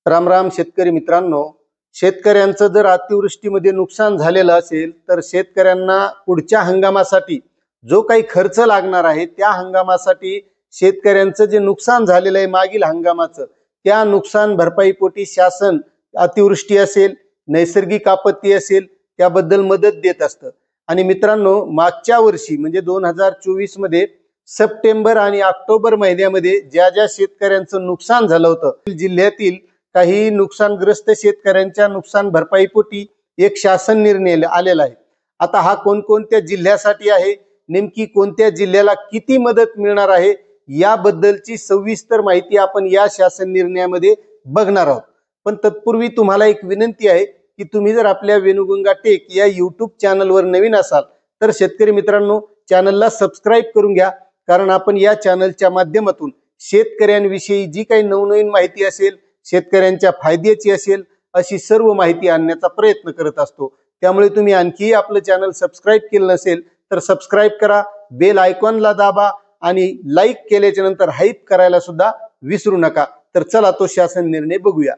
राम राम शेतकरी मित्रांनो, शेतकऱ्यांचं जर अतिवृष्टीमध्ये नुकसान झालेलं असेल तर शेतकऱ्यांना पुढच्या हंगामासाठी जो काही खर्च लागणार आहे त्या हंगामासाठी शेतकऱ्यांचं जे नुकसान झालेलं आहे मागील हंगामाचं त्या नुकसान भरपाईपोटी शासन अतिवृष्टी असेल नैसर्गिक आपत्ती असेल त्याबद्दल मदत देत असतं। आणि मित्रांनो, मागच्या वर्षी म्हणजे 2024 मध्ये सप्टेंबर आणि ऑक्टोबर महिन्यामध्ये ज्या ज्या शेतकऱ्यांचं नुकसान झालं होतं जिल्ह्यातील काही नुकसानग्रस्त शेतकऱ्यांच्या नुकसान भरपाईपोटी एक शासन निर्णय आलेला आहे। आता हा कोणकोणत्या जिल्ह्यासाठी आहे, नेमकी कोणत्या जिल्ह्याला किती मदत मिळणार आहे याबद्दलची सविस्तर माहिती आपण या शासन निर्णयामध्ये बघणार आहोत। पण तत्पूर्वी तुम्हाला एक विनंती आहे की तुम्ही जर आपल्या वेणुगंगा टेक या YouTube चॅनलवर नवीन असाल तर शेतकरी मित्रांनो चॅनलला सबस्क्राईब करून घ्या, कारण आपण या चॅनलच्या माध्यमातून शेतकऱ्यांविषयी जी काही नवनवीन माहिती असेल, शेतकऱ्यांच्या फायद्याची असेल अशी सर्व माहिती आणण्याचा प्रयत्न करत असतो। त्यामुळे तुम्ही आणखी आपलं चॅनल सबस्क्राईब केलं नसेल तर सबस्क्राईब करा, बेल आयकॉनला दाबा आणि लाईक केल्याच्या नंतर हाईप करायला सुद्धा विसरू नका। तर चला तो शासन निर्णय बघूया।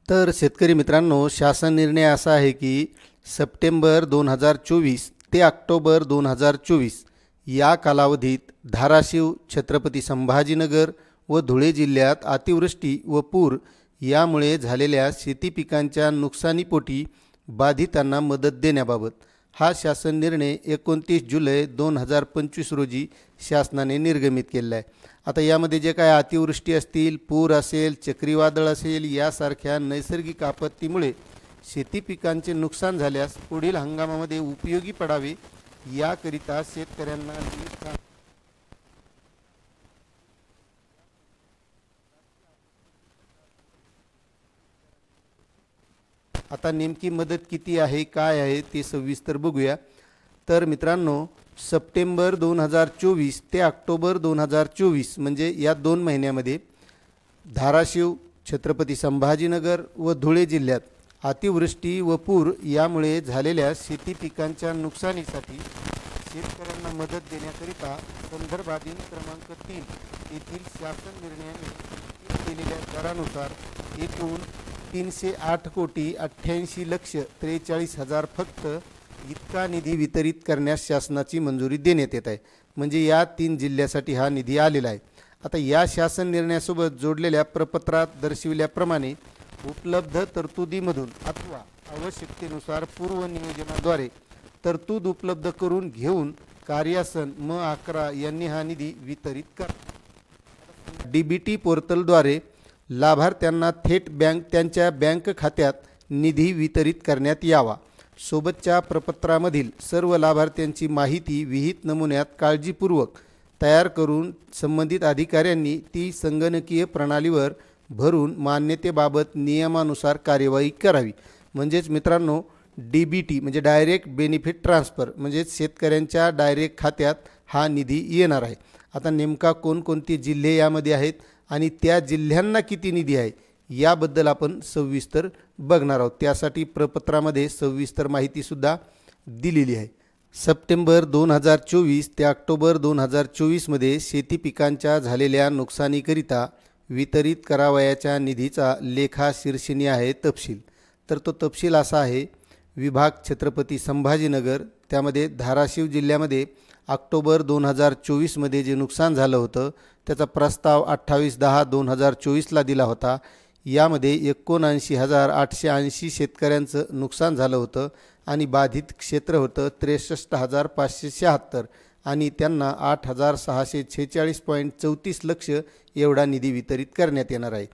तर शेतकरी मित्रांनो, शासन निर्णय असा आहे की सप्टेंबर 2024 ते ऑक्टोबर 2024 या कालावधीत धाराशिव, छत्रपती संभाजीनगर व धुळे जिल्ह्यात अतिवृष्टी व पूर यामुळे झालेल्या शेती पिकांच्या नुकसानीपोटी बाधितांना मदत देण्याबाबत हा शासन निर्णय 29 जुलै 2025 रोजी शासनाने निर्गमित केला आहे। आता यामध्ये जे काय अतिवृष्टी असतील, पूर असेल, चक्रीवादळ असेल यासारख्या नैसर्गिक आपत्तीमुळे शेती पिकांचे नुकसान झाल्यास पुढील हंगामामध्ये उपयोगी पडावे याकरिता शेतकऱ्यांना आता नेमकी मदत किती आहे, काय आहे ते सविस्तर बघूया। तर मित्रांनो, सप्टेंबर 2024 ते ऑक्टोबर 2024 म्हणजे या 2 महिन्यामध्ये धाराशिव, छत्रपती संभाजीनगर व धुळे जिल्ह्यात अतिवृष्टी व पूर यामुळे झालेल्या शेती पिकांच्या नुकसानीसाठी शेतकऱ्यांना मदत देण्याकरिता संदर्भाधीन क्रमांक 3 येथील शासन निर्णयाने केलेल्या दरानुसार एकूण 308,88,43,000 फक्त इतका निधी वितरित करण्यास शासनाची मंजुरी देण्यात येत आहे। म्हणजे या 3 जिल्ह्यासाठी हा निधी आलेला आहे। आता या शासन निर्णयासोबत जोडलेल्या प्रपत्रात दर्शविल्याप्रमाणे उपलब्ध तरतुदीमधून अथवा आवश्यकतेनुसार पूर्व नियोजनाद्वारे तरतूद उपलब्ध करून घेऊन कार्यासन म11 यांनी हा निधी वितरित करा। DBT पोर्टलद्वारे लाभार्थ्यांना थेट त्यांच्या बँक खात्यात निधी वितरित करण्यात यावा। सोबतच्या प्रपत्रामधील सर्व लाभार्थ्यांची माहिती विहित नमुन्यात काळजीपूर्वक तयार करून संबंधित अधिकाऱ्यांनी ती संगणकीय प्रणालीवर भरून मान्यतेबाबत नियमानुसार कार्यवाही करावी। म्हणजेच मित्रांनो, DBT म्हणजे डायरेक्ट बेनिफिट ट्रान्सफर म्हणजे शेतकऱ्यांच्या डायरेक्ट खात्यात हा निधी येणार आहे। आता नेमका कोणकोणते जिल्हे यामध्ये आहेत आणि त्या जिल्ह्यांना किती निधी आहे याबद्दल आपण सविस्तर बघणार आहोत। त्यासाठी प्रपत्रामध्ये सविस्तर माहितीसुद्धा दिलेली आहे। सप्टेंबर 2024 ते ऑक्टोबर 2024 मध्ये शेती पिकांच्या झालेल्या नुकसानीकरिता वितरित करावयाच्या निधीचा लेखा शीर्षणी आहे तपशील। तर तो तपशील असा आहे: विभाग छत्रपती संभाजीनगर, त्यामध्ये धाराशिव जिल्ह्यामध्ये ऑक्टोबर 2024 मध्ये जे नुकसान झालं होतं त्याचा प्रस्ताव 28/10/2024 ला दिला होता। यामध्ये 79,880 शेतकऱ्यांचं नुकसान झालं होतं आणि बाधित क्षेत्र होतं 63,576 आणि त्यांना 8,646.34 लक्ष एवढा निधी वितरित करण्यात येणार आहे।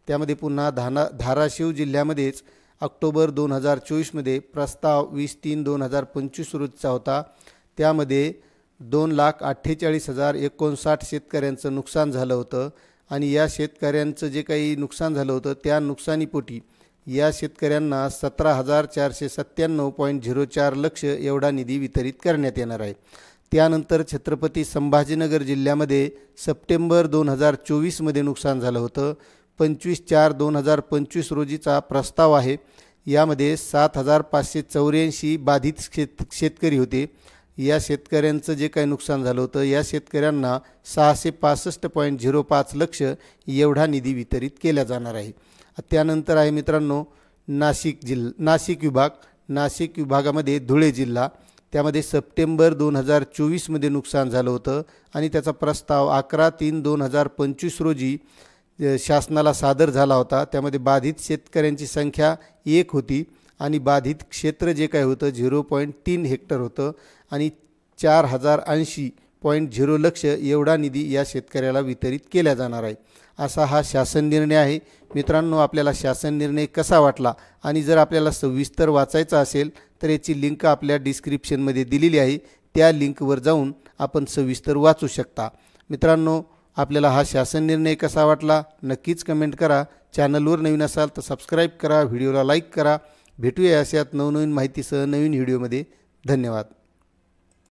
त्यामध्ये पुन्हा धाराशिव जिल्ह्यामध्येच ऑक्टोबर 2024 मध्ये प्रस्ताव 20/3/2025 रोजीचा होता। त्यामध्ये 2,48,059 शेतकऱ्यांचं नुकसान झालं होतं आणि या शेतकऱ्यांचं जे काही नुकसान झालं होतं त्या नुकसानीपोटी या शेतकऱ्यांना 17,497.04 लक्ष एवढा निधी वितरित करण्यात येणार आहे। त्यानंतर छत्रपती संभाजीनगर जिल्ह्यामध्ये सप्टेंबर 2024 मध्ये नुकसान झालं होतं। 25/4/2025 रोजीचा प्रस्ताव आहे। यामध्ये 7,584 बाधित शेतकरी होते या शेतकऱ्यांचं जे काही नुकसान झालं होतं या शेतकऱ्यांना 665.05 लक्ष एवढा निधी वितरित केला जाणार आहे। त्यानंतर आहे मित्रांनो नाशिक विभागामध्ये धुळे जिल्हा, त्यामध्ये सप्टेंबर 2024 मध्ये नुकसान झालं होतं आणि त्याचा प्रस्ताव 11/3/2025 रोजी शासनाला सादर झाला होता। त्यामध्ये बाधित शेतकऱ्यांची संख्या 1 होती आणि बाधित क्षेत्र जे काय होतं 0.3 हेक्टर होतं आणि 4080.0 लक्ष एवढा निधी या शेतकऱ्याला वितरित केला जाणार आहे। असा हा शासन निर्णय आहे। मित्रांनो, आपल्याला शासन निर्णय कसा वाटला आणि जर आपल्याला सविस्तर वाचायचा असेल तर याची लिंक आपल्या डिस्क्रिप्शनमध्ये दिलेली आहे, त्या लिंकवर जाऊन आपण सविस्तर वाचू शकता। मित्रांनो, आपल्याला हा शासन निर्णय कसा वाटला नक्कीच कमेंट करा। चॅनलवर नवीन असाल तर सबस्क्राईब करा, व्हिडिओला लाईक करा। भेटूया अशात नवनवीन माहितीसह नवीन व्हिडिओमध्ये। धन्यवाद।